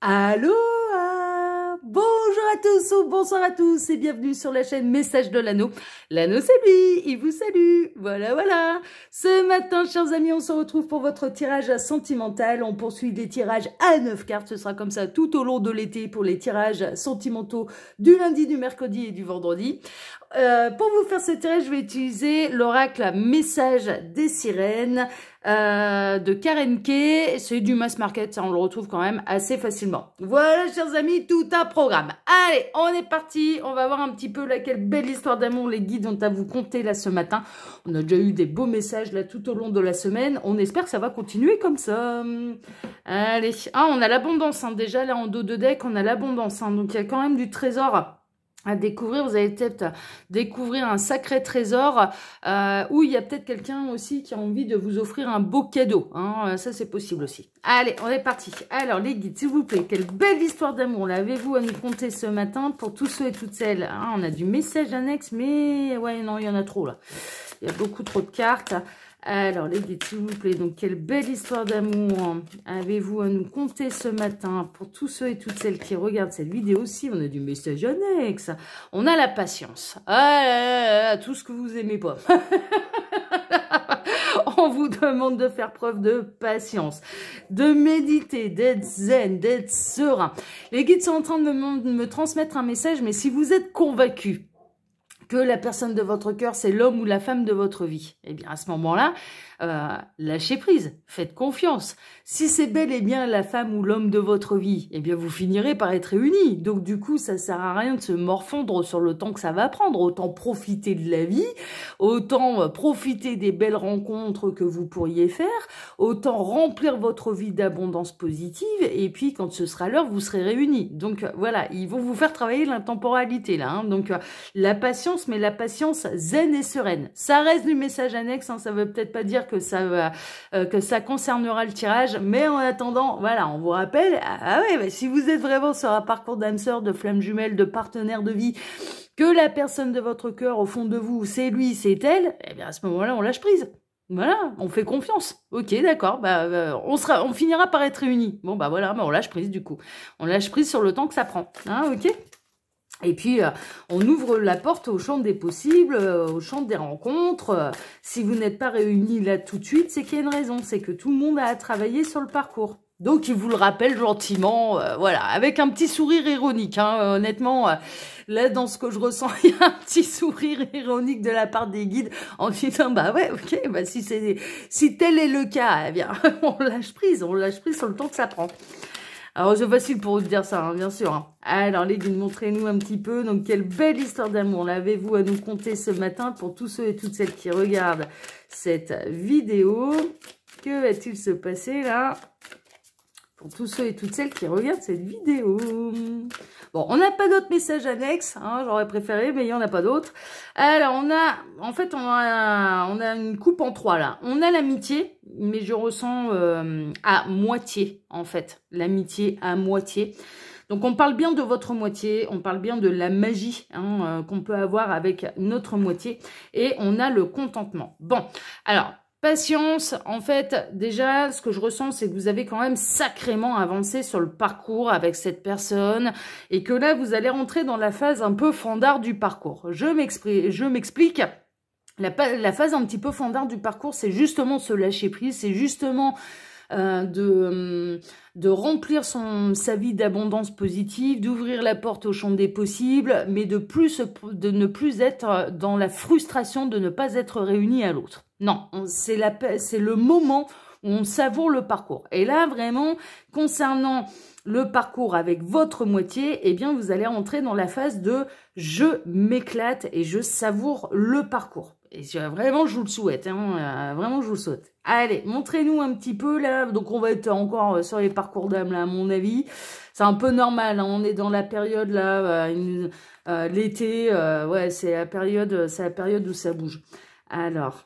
Aloha! Bonjour à tous ou bonsoir à tous et bienvenue sur la chaîne Message de l'Anneau. L'Anneau c'est lui, il vous salue. Voilà. Ce matin, chers amis, on se retrouve pour votre tirage sentimental. On poursuit des tirages à 9 cartes. Ce sera comme ça tout au long de l'été pour les tirages sentimentaux du lundi, du mercredi et du vendredi. Pour vous faire ce tirage, je vais utiliser l'oracle Message des Sirènes de Karen Kay. C'est du mass market, ça on le retrouve quand même assez facilement. Voilà, chers amis, tout un programme. Allez, on est parti. On va voir un petit peu là, quelle belle histoire d'amour les guides ont à vous conter là ce matin. On a déjà eu des beaux messages là tout au long de la semaine. On espère que ça va continuer comme ça. Allez, on a l'abondance hein. Déjà là en dos de deck, on a l'abondance. Hein. Donc il y a quand même du trésor à découvrir. Vous allez peut-être découvrir un sacré trésor où il y a peut-être quelqu'un aussi qui a envie de vous offrir un beau cadeau. Hein. Ça, c'est possible aussi. Allez, on est parti. Alors, les guides, s'il vous plaît, quelle belle histoire d'amour l'avez-vous à nous conter ce matin pour tous ceux et toutes celles. Hein, on a du message annexe, mais ouais, non, il y en a trop là. Il y a beaucoup trop de cartes. Alors, les guides, s'il vous plaît, donc quelle belle histoire d'amour avez-vous à nous conter ce matin pour tous ceux et toutes celles qui regardent cette vidéo aussi. On a du message annexe, on a la patience, tout ce que vous aimez pas. On vous demande de faire preuve de patience, de méditer, d'être zen, d'être serein. Les guides sont en train de me transmettre un message, mais si vous êtes convaincu que la personne de votre cœur, c'est l'homme ou la femme de votre vie, eh bien, à ce moment-là, lâchez prise, faites confiance. Si c'est bel et bien la femme ou l'homme de votre vie, eh bien, vous finirez par être réunis. Donc, du coup, ça sert à rien de se morfondre sur le temps que ça va prendre. Autant profiter de la vie, autant profiter des belles rencontres que vous pourriez faire, autant remplir votre vie d'abondance positive, et puis, quand ce sera l'heure, vous serez réunis. Donc, voilà, ils vont vous faire travailler l'intemporalité, là. Hein. Donc, la patience, mais la patience zen et sereine. Ça reste du message annexe, hein, ça veut peut-être pas dire que ça concernera le tirage, mais en attendant, voilà, on vous rappelle, si vous êtes vraiment sur un parcours d'âme sœur, de flamme jumelle, de partenaire de vie, que la personne de votre cœur, au fond de vous, c'est lui, c'est elle, eh bien à ce moment-là, on lâche prise. Voilà, on fait confiance. Ok, d'accord, on finira par être réunis. Bon, voilà, on lâche prise du coup. On lâche prise sur le temps que ça prend. Hein, ok ? Et puis, on ouvre la porte au champ des possibles, au champ des rencontres. Si vous n'êtes pas réunis là tout de suite, c'est qu'il y a une raison. C'est que tout le monde a travaillé sur le parcours. Donc, il vous le rappelle gentiment, voilà, avec un petit sourire ironique. Hein, honnêtement, là, dans ce que je ressens, il y a un petit sourire ironique de la part des guides en disant, si tel est le cas, eh bien, on lâche prise sur le temps que ça prend. Alors, c'est facile pour vous dire ça, hein, bien sûr. Hein. Alors, les guides, montrez-nous un petit peu. Donc, quelle belle histoire d'amour l'avez-vous à nous conter ce matin pour tous ceux et toutes celles qui regardent cette vidéo. Que va-t-il se passer là pour tous ceux et toutes celles qui regardent cette vidéo? Bon, on n'a pas d'autres messages annexes, hein, j'aurais préféré, mais il n'y en a pas d'autres. Alors, on a une coupe en trois, là. On a l'amitié, mais je ressens à moitié, en fait. L'amitié à moitié. Donc, on parle bien de votre moitié, on parle bien de la magie hein, qu'on peut avoir avec notre moitié. Et on a le contentement. Bon, alors... Patience, en fait, déjà, ce que je ressens, c'est que vous avez quand même sacrément avancé sur le parcours avec cette personne et que là, vous allez rentrer dans la phase un peu fandard du parcours. Je m'explique. La phase un petit peu fandard du parcours, c'est justement se lâcher prise, c'est justement de remplir sa vie d'abondance positive, d'ouvrir la porte au champ des possibles, mais de ne plus être dans la frustration de ne pas être réunis à l'autre. Non, c'est le moment où on savoure le parcours. Et là, vraiment, concernant le parcours avec votre moitié, eh bien, vous allez entrer dans la phase de « je m'éclate et je savoure le parcours ». Et vraiment, je vous le souhaite. Hein, vraiment, je vous le souhaite. Allez, montrez-nous un petit peu, là. Donc, on va être encore sur les parcours d'âme, là, à mon avis. C'est un peu normal. Hein, on est dans la période, là, l'été. Ouais, c'est la période où ça bouge. Alors...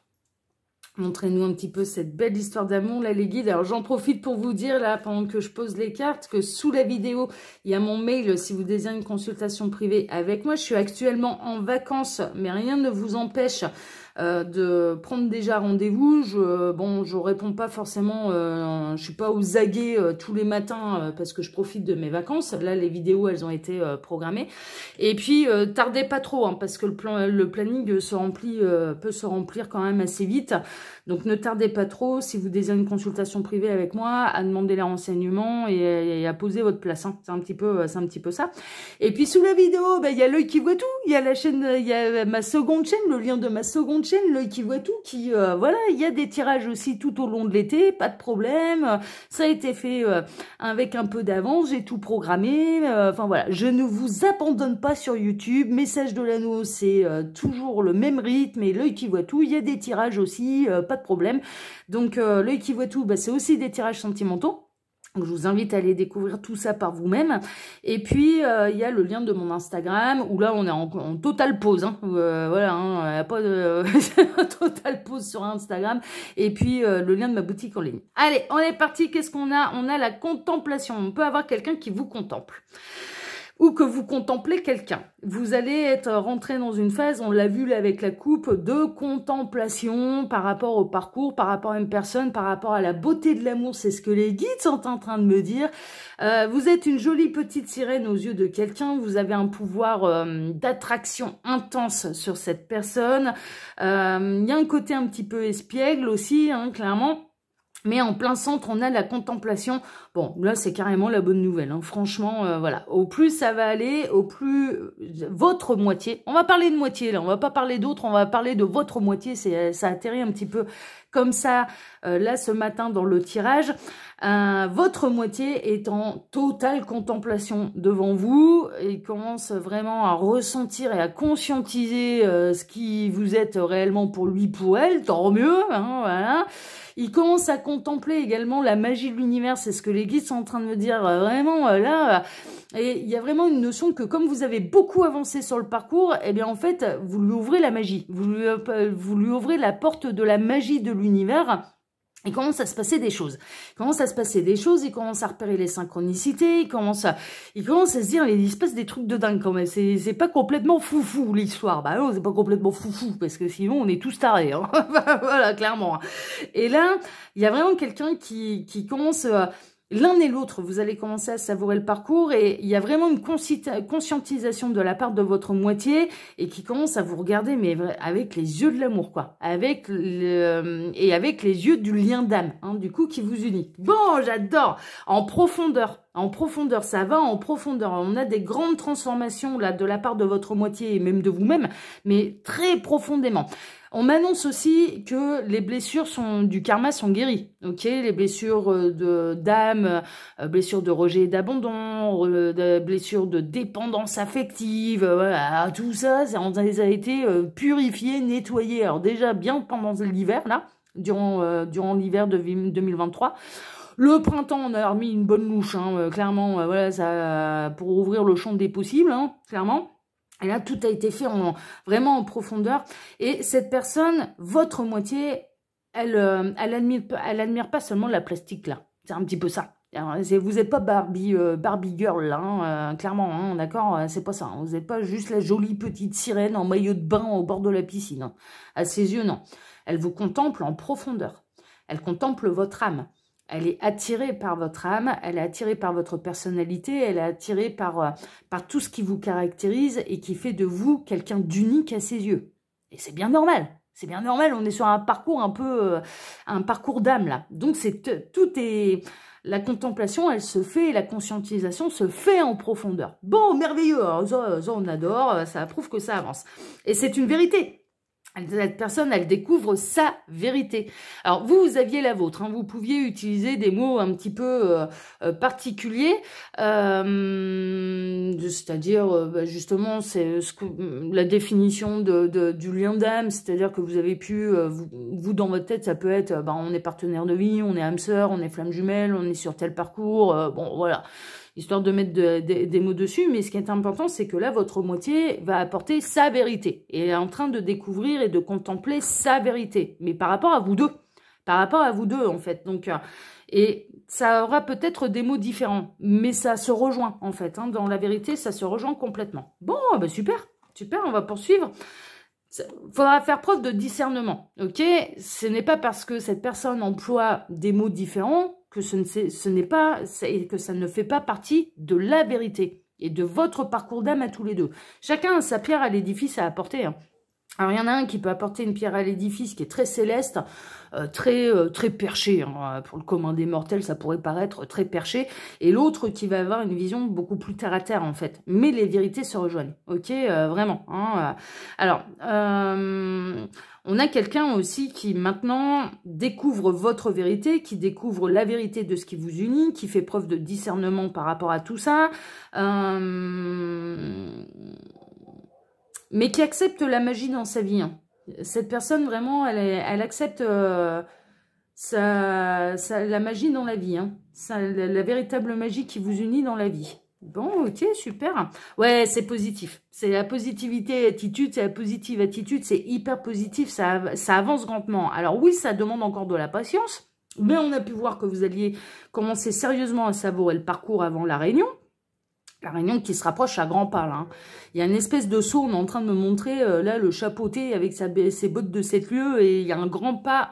montrez-nous un petit peu cette belle histoire d'amour, là, les guides. Alors, j'en profite pour vous dire, là, pendant que je pose les cartes, que sous la vidéo, il y a mon mail si vous désirez une consultation privée avec moi. Je suis actuellement en vacances, mais rien ne vous empêche de prendre déjà rendez-vous. Je réponds pas forcément, je suis pas aux aguets tous les matins parce que je profite de mes vacances. Là, les vidéos, elles ont été programmées. Et puis, tardez pas trop, hein, parce que le planning peut se remplir quand même assez vite. Donc, ne tardez pas trop. Si vous désirez une consultation privée avec moi, à demander les renseignements et à poser votre place. Hein. C'est un petit peu ça. Et puis, sous la vidéo, il y a l'œil qui voit tout. Il y a la chaîne, il y a ma seconde chaîne, le lien de ma seconde chaîne, l'œil qui voit tout. Voilà, il y a des tirages aussi tout au long de l'été, pas de problème. Ça a été fait avec un peu d'avance. J'ai tout programmé. Enfin voilà, je ne vous abandonne pas sur YouTube. Message de l'anneau, c'est toujours le même rythme. Et l'œil qui voit tout, il y a des tirages aussi, pas de problème. Donc l'œil qui voit tout, c'est aussi des tirages sentimentaux. Donc, je vous invite à aller découvrir tout ça par vous-même. Et puis, il y a le lien de mon Instagram, où là, on est en totale pause. Hein. Voilà, il n'y a pas de totale pause sur Instagram. Et puis, le lien de ma boutique en ligne. Allez, on est parti. Qu'est-ce qu'on a? On a la contemplation. On peut avoir quelqu'un qui vous contemple. Ou que vous contemplez quelqu'un. Vous allez être rentré dans une phase, on l'a vu là avec la coupe, de contemplation par rapport au parcours, par rapport à une personne, par rapport à la beauté de l'amour. C'est ce que les guides sont en train de me dire. Vous êtes une jolie petite sirène aux yeux de quelqu'un. Vous avez un pouvoir d'attraction intense sur cette personne. Il y a un côté un petit peu espiègle aussi, hein, clairement. Mais en plein centre, on a la contemplation. Bon, là, c'est carrément la bonne nouvelle. Hein. Franchement, voilà. Au plus ça va aller, au plus votre moitié. On va parler de moitié, là. On va pas parler d'autres, on va parler de votre moitié. Ça atterrit un petit peu comme ça, là, ce matin, dans le tirage. Votre moitié est en totale contemplation devant vous. Il commence vraiment à ressentir et à conscientiser ce qui vous êtes réellement pour lui, pour elle. Tant mieux, hein, voilà. Il commence à contempler également la magie de l'univers, c'est ce que les guides sont en train de me dire vraiment là. Et il y a vraiment une notion que comme vous avez beaucoup avancé sur le parcours, eh bien en fait, vous lui ouvrez la magie. Vous lui ouvrez la porte de la magie de l'univers. Il commence à se passer des choses. Il commence à repérer les synchronicités, il commence à se dire, il se passe des trucs de dingue quand même. C'est pas complètement foufou l'histoire. Bah non, c'est pas complètement foufou, parce que sinon on est tous tarés. Hein. Voilà, clairement. Et là, il y a vraiment quelqu'un qui commence... L'un et l'autre, vous allez commencer à savourer le parcours et il y a vraiment une conscientisation de la part de votre moitié et qui commence à vous regarder, mais avec les yeux de l'amour, quoi. Avec les yeux du lien d'âme, hein, du coup, qui vous unit. Bon, j'adore. En profondeur, ça va en profondeur. On a des grandes transformations là de la part de votre moitié et même de vous-même, mais très profondément. On m'annonce aussi que les blessures du karma sont guéries. Ok, les blessures d'âme, blessures de rejet et d'abandon, blessures de dépendance affective, voilà, tout ça, ça a été purifié, nettoyé. Alors déjà bien pendant l'hiver là, durant l'hiver de 2023. Le printemps, on a remis une bonne louche, hein, clairement, voilà, ça pour ouvrir le champ des possibles, hein, clairement. Et là, tout a été fait vraiment en profondeur. Et cette personne, votre moitié, elle admire pas seulement la plastique, là. C'est un petit peu ça. Alors, vous n'êtes pas Barbie girl, là, hein, clairement, hein, d'accord. C'est pas ça. Hein. Vous n'êtes pas juste la jolie petite sirène en maillot de bain au bord de la piscine. Hein. À ses yeux, non. Elle vous contemple en profondeur. Elle contemple votre âme. Elle est attirée par votre âme, elle est attirée par votre personnalité, elle est attirée par tout ce qui vous caractérise et qui fait de vous quelqu'un d'unique à ses yeux. Et c'est bien normal, on est sur un parcours un parcours d'âme là. Donc la contemplation, elle se fait, la conscientisation se fait en profondeur. Bon, merveilleux, alors ça on adore, ça prouve que ça avance. Et c'est une vérité. Cette personne, elle découvre sa vérité. Alors, vous aviez la vôtre. Hein, vous pouviez utiliser des mots un petit peu particuliers. C'est-à-dire, justement, c'est la définition du lien d'âme. C'est-à-dire que vous avez pu, vous, dans votre tête, ça peut être, on est partenaire de vie, on est âme sœur, on est flamme jumelle, on est sur tel parcours. Bon, voilà. Histoire de mettre des mots dessus, mais ce qui est important, c'est que là, votre moitié va apporter sa vérité, et est en train de découvrir et de contempler sa vérité, mais par rapport à vous deux, en fait, donc, et ça aura peut-être des mots différents, mais ça se rejoint, en fait, hein, dans la vérité, ça se rejoint complètement. Bon, super, on va poursuivre. faudra faire preuve de discernement, ok? Ce n'est pas parce que cette personne emploie des mots différents que que ça ne fait pas partie de la vérité et de votre parcours d'âme à tous les deux. Chacun a sa pierre à l'édifice à apporter, hein. Alors, il y en a un qui peut apporter une pierre à l'édifice qui est très céleste, très perché. Hein. Pour le commun des mortels, ça pourrait paraître très perché. Et l'autre qui va avoir une vision beaucoup plus terre à terre, en fait. Mais les vérités se rejoignent. Ok, vraiment. Hein, alors, on a quelqu'un aussi qui maintenant découvre votre vérité, qui découvre la vérité de ce qui vous unit, qui fait preuve de discernement par rapport à tout ça. Mais qui accepte la magie dans sa vie. Hein. Cette personne, vraiment, elle accepte la magie dans la vie. Hein. La véritable magie qui vous unit dans la vie. Bon, ok, super. Ouais, c'est positif. C'est la positivité attitude, c'est la positive attitude, c'est hyper positif, ça avance grandement. Alors oui, ça demande encore de la patience, mais on a pu voir que vous alliez commencer sérieusement à savourer le parcours avant la réunion. La réunion qui se rapproche à grands pas, là. Hein. Il y a une espèce de saut, on est en train de me montrer, là, le chapeauté avec ses bottes de 7 lieues, et il y a un grand pas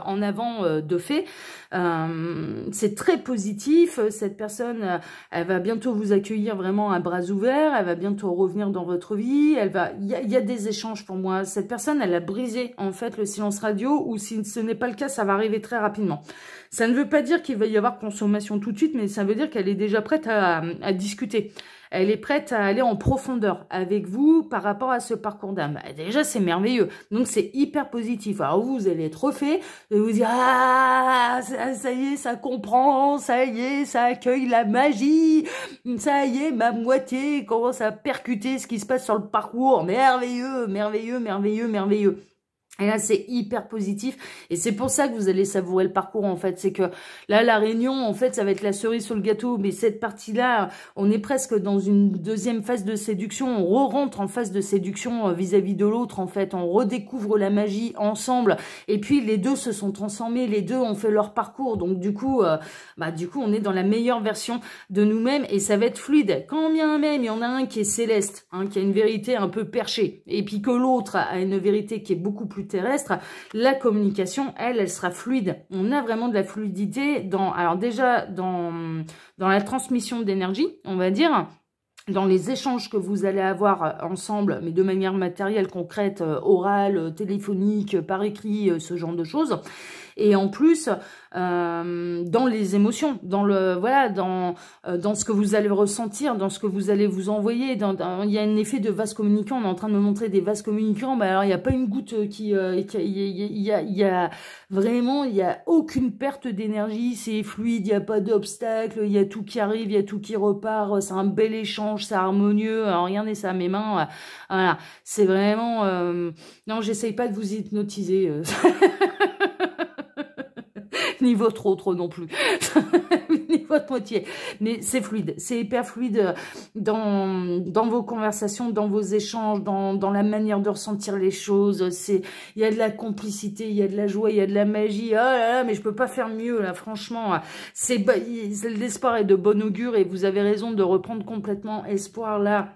en avant de fait. C'est très positif, cette personne, elle va bientôt vous accueillir vraiment à bras ouverts, elle va bientôt revenir dans votre vie, il y a des échanges pour moi. Cette personne, elle a brisé, en fait, le silence radio, ou si ce n'est pas le cas, ça va arriver très rapidement. Ça ne veut pas dire qu'il va y avoir consommation tout de suite, mais ça veut dire qu'elle est déjà prête à discuter. Elle est prête à aller en profondeur avec vous par rapport à ce parcours d'âme. Déjà, c'est merveilleux. Donc, c'est hyper positif. Alors, vous allez être refait. Vous allez vous dire, ah, ça y est, ça comprend. Ça y est, ça accueille la magie. Ça y est, ma moitié commence à percuter ce qui se passe sur le parcours. Merveilleux, merveilleux, merveilleux, merveilleux. Et là, c'est hyper positif. Et c'est pour ça que vous allez savourer le parcours, en fait. C'est que là, la réunion, en fait, ça va être la cerise sur le gâteau. Mais cette partie-là, on est presque dans une deuxième phase de séduction. On re-rentre en phase de séduction vis-à-vis de l'autre, en fait. On redécouvre la magie ensemble. Et puis, les deux se sont transformés. Les deux ont fait leur parcours. Donc, du coup, on est dans la meilleure version de nous-mêmes. Et ça va être fluide. Quand bien même, il y en a un qui est céleste, hein, qui a une vérité un peu perchée. Et puis que l'autre a une vérité qui est beaucoup plus terrestre, la communication, elle sera fluide. On a vraiment de la fluidité alors déjà dans la transmission d'énergie, on va dire, dans les échanges que vous allez avoir ensemble, mais de manière matérielle, concrète, orale, téléphonique, par écrit, ce genre de choses. Et en plus, dans les émotions, dans ce que vous allez ressentir, dans ce que vous allez vous envoyer. Il y a un effet de vase communicant. On est en train de me montrer des vases communicants. Alors, il n'y a pas une goutte il y a aucune perte d'énergie. C'est fluide, il n'y a pas d'obstacle. Il y a tout qui arrive, il y a tout qui repart. C'est un bel échange, c'est harmonieux. Alors, regardez ça à mes mains. Voilà, c'est vraiment... Non, j'essaye pas de vous hypnotiser. Ni votre autre non plus, ni votre moitié. Mais c'est fluide, c'est hyper fluide dans vos conversations, dans vos échanges, dans la manière de ressentir les choses. Il y a de la complicité, il y a de la joie, il y a de la magie. Oh là là, mais je peux pas faire mieux là, franchement. L'espoir est de bon augure et vous avez raison de reprendre complètement espoir là,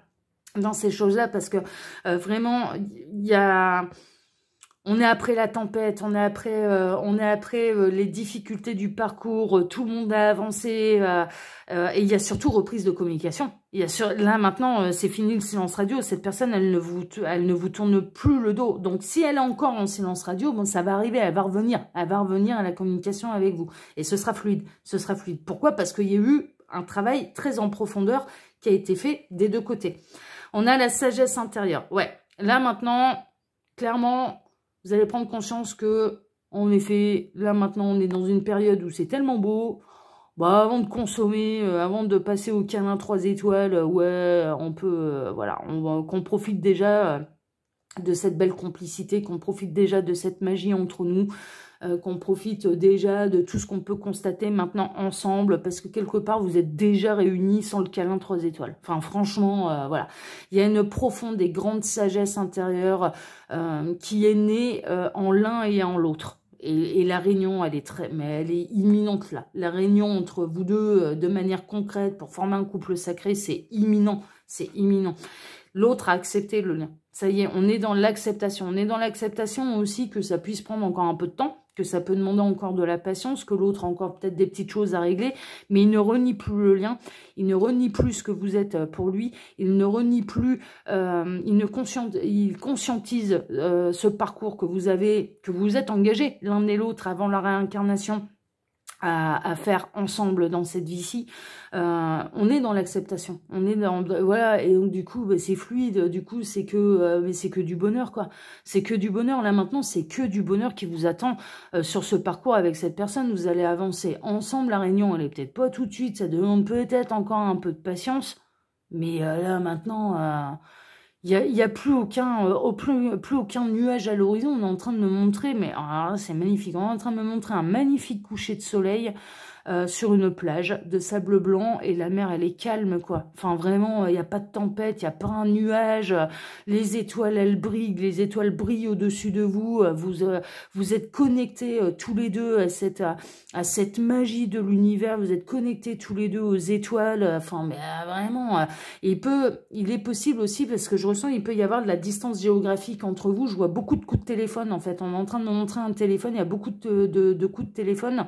dans ces choses-là, parce que vraiment, il y a... On est après la tempête, on est après les difficultés du parcours, tout le monde a avancé, et il y a surtout reprise de communication. Là maintenant, c'est fini le silence radio, cette personne, elle ne vous tourne plus le dos. Donc si elle est encore en silence radio, bon, ça va arriver, elle va revenir à la communication avec vous. Et ce sera fluide, Pourquoi? Parce qu'il y a eu un travail très en profondeur qui a été fait des deux côtés. On a la sagesse intérieure. Ouais, là maintenant, clairement... Vous allez prendre conscience que, en effet, là maintenant, on est dans une période où c'est tellement beau. Bah, avant de consommer, avant de passer au câlin 3 étoiles, ouais, on peut, voilà, qu'on profite déjà de cette belle complicité, qu'on profite déjà de cette magie entre nous, qu'on profite déjà de tout ce qu'on peut constater maintenant ensemble, parce que quelque part, vous êtes déjà réunis sans le câlin 3 étoiles. Enfin, franchement, voilà. Il y a une profonde et grande sagesse intérieure qui est née en l'un et en l'autre. Et la réunion, elle est imminente là. La réunion entre vous deux, de manière concrète, pour former un couple sacré, c'est imminent. L'autre a accepté le lien. Ça y est, on est dans l'acceptation. On est dans l'acceptation aussi que ça puisse prendre encore un peu de temps, que ça peut demander encore de la patience, que l'autre a encore peut-être des petites choses à régler, mais il ne renie plus le lien, il ne renie plus ce que vous êtes pour lui, il ne renie plus, il conscientise ce parcours que vous avez, que vous êtes engagés l'un et l'autre avant la réincarnation, à faire ensemble dans cette vie-ci. On est dans l'acceptation, on est dans, voilà, et donc du coup bah, c'est fluide, du coup c'est que du bonheur, quoi. C'est que du bonheur. Là maintenant c'est que du bonheur qui vous attend sur ce parcours avec cette personne. Vous allez avancer ensemble. La réunion elle est peut-être pas tout de suite, ça demande peut-être encore un peu de patience, mais là maintenant il y a plus aucun nuage à l'horizon. On est en train de me montrer, mais c'est magnifique. On est en train de me montrer un magnifique coucher de soleil sur une plage de sable blanc, et la mer elle est calme, quoi. Enfin vraiment, il n'y a pas de tempête, il n'y a pas un nuage, les étoiles elles brillent, les étoiles brillent au-dessus de vous, vous êtes connectés tous les deux à cette magie de l'univers, vous êtes connectés tous les deux aux étoiles, enfin mais vraiment, il est possible aussi, parce que je ressens, il peut y avoir de la distance géographique entre vous. Je vois beaucoup de coups de téléphone en fait, on est en train de me montrer un téléphone, il y a beaucoup de coups de téléphone.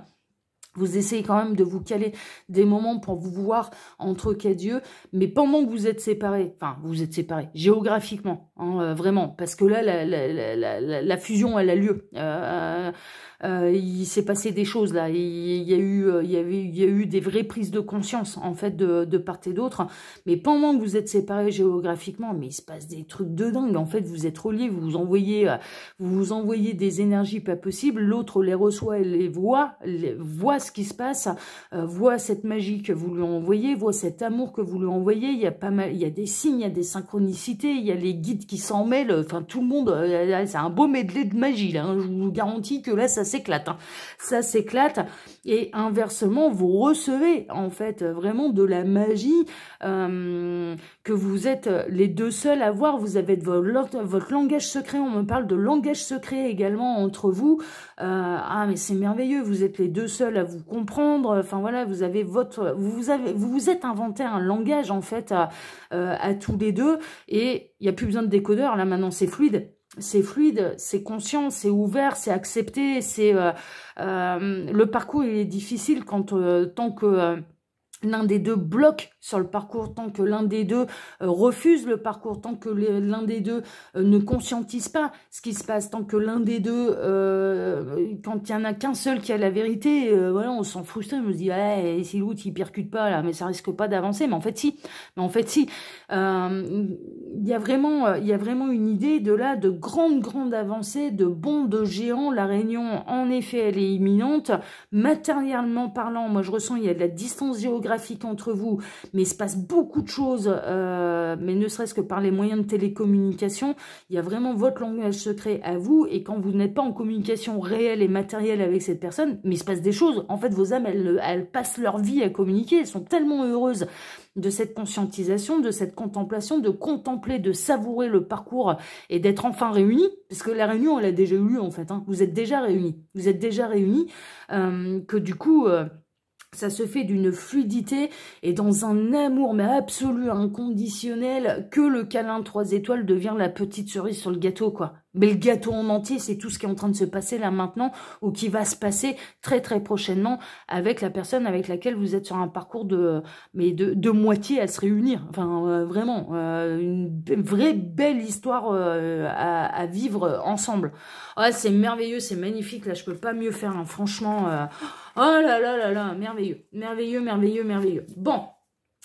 Vous essayez quand même de vous caler des moments pour vous voir entre Dieu, mais pendant que vous êtes séparés, enfin vous êtes séparés géographiquement, hein, vraiment, parce que là la fusion elle a lieu. Il s'est passé des choses là, il y a eu des vraies prises de conscience en fait de part et d'autre, mais pendant que vous êtes séparés géographiquement, mais il se passe des trucs de dingue. En fait vous êtes reliés, vous vous envoyez des énergies pas possibles, l'autre les reçoit, elle les voit ce qui se passe, voit cette magie que vous lui envoyez, voit cet amour que vous lui envoyez. Il y a pas mal, il y a des signes, il y a des synchronicités, il y a les guides qui s'en mêlent, enfin tout le monde, c'est un beau medley de magie là, hein. Je vous garantis que là ça s'éclate, hein. Ça s'éclate, et inversement vous recevez en fait vraiment de la magie que vous êtes les deux seuls à voir. Vous avez votre langage secret, on me parle de langage secret également entre vous. Mais c'est merveilleux, vous êtes les deux seuls à vous comprendre. Enfin voilà, vous avez vous vous êtes inventé un langage en fait à tous les deux, et il n'y a plus besoin de décodeur là maintenant, c'est fluide. C'est fluide, c'est conscient, c'est ouvert, c'est accepté. C'est le parcours il est difficile quand tant que l'un des deux bloque sur le parcours, tant que l'un des deux refuse le parcours, tant que l'un des deux ne conscientise pas ce qui se passe, tant que l'un des deux, quand il n'y en a qu'un seul qui a la vérité, voilà, on s'en frustre, on se dit, si l'autre il percute pas là, mais ça risque pas d'avancer. Mais en fait si, il y a vraiment une idée de grande avancée, de bond de géant. La réunion en effet elle est imminente, matériellement parlant. Moi je ressens il y a de la distance géographique entre vous, mais il se passe beaucoup de choses, mais ne serait-ce que par les moyens de télécommunication. Il y a vraiment votre langage secret à vous, et quand vous n'êtes pas en communication réelle et matérielle avec cette personne, mais il se passe des choses. En fait, vos âmes, elles passent leur vie à communiquer, elles sont tellement heureuses de cette conscientisation, de cette contemplation, de contempler, de savourer le parcours et d'être enfin réunis, parce que la réunion, elle a déjà eu lieu en fait, hein. Vous êtes déjà réunis, que du coup... ça se fait d'une fluidité et dans un amour mais absolu, inconditionnel, que le câlin 3 étoiles devient la petite cerise sur le gâteau, quoi. Mais le gâteau en entier, c'est tout ce qui est en train de se passer là maintenant, ou qui va se passer très très prochainement avec la personne avec laquelle vous êtes sur un parcours de moitié à se réunir. Enfin vraiment, une vraie belle histoire à vivre ensemble. Ouais, c'est merveilleux, c'est magnifique. Là, je peux pas mieux faire, hein, franchement. Oh là là là là, merveilleux, merveilleux, merveilleux, merveilleux. Bon.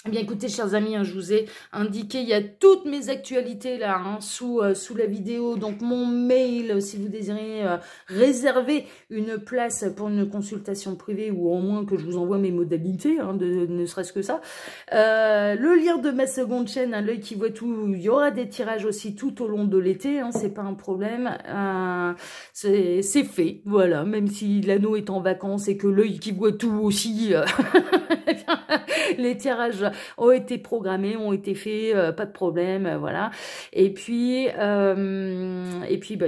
Eh bien écoutez chers amis, hein, je vous ai indiqué, il y a toutes mes actualités là, hein, sous la vidéo, donc mon mail si vous désirez réserver une place pour une consultation privée, ou au moins que je vous envoie mes modalités, hein, ne serait-ce que ça. Le lien de ma seconde chaîne, hein, l'œil qui voit tout, il y aura des tirages aussi tout au long de l'été, hein, c'est pas un problème, c'est fait, voilà, même si l'anneau est en vacances et que l'œil qui voit tout aussi, les tirages ont été programmés, ont été faits, pas de problème, voilà. Et puis, bah,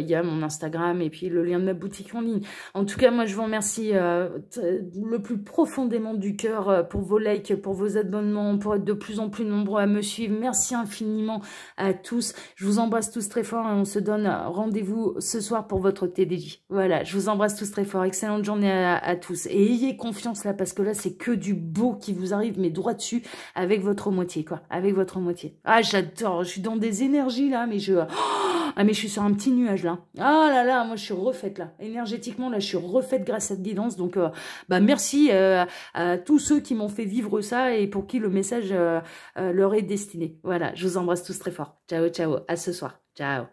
il y a mon Instagram et puis le lien de ma boutique en ligne. En tout cas, moi, je vous remercie le plus profondément du cœur pour vos likes, pour vos abonnements, pour être de plus en plus nombreux à me suivre. Merci infiniment à tous. Je vous embrasse tous très fort et on se donne rendez-vous ce soir pour votre TDJ. Voilà, je vous embrasse tous très fort. Excellente journée à tous. Et ayez confiance là, parce que là, c'est que du beau qui vous arrive, mais droit dessus, avec votre moitié, quoi. Avec votre moitié. Ah, j'adore. Je suis dans des énergies là, mais mais je suis sur un petit nuage là. Ah là là, moi je suis refaite là. Énergétiquement là, je suis refaite grâce à cette guidance. Donc bah merci à tous ceux qui m'ont fait vivre ça et pour qui le message leur est destiné. Voilà, je vous embrasse tous très fort. Ciao, ciao. À ce soir. Ciao.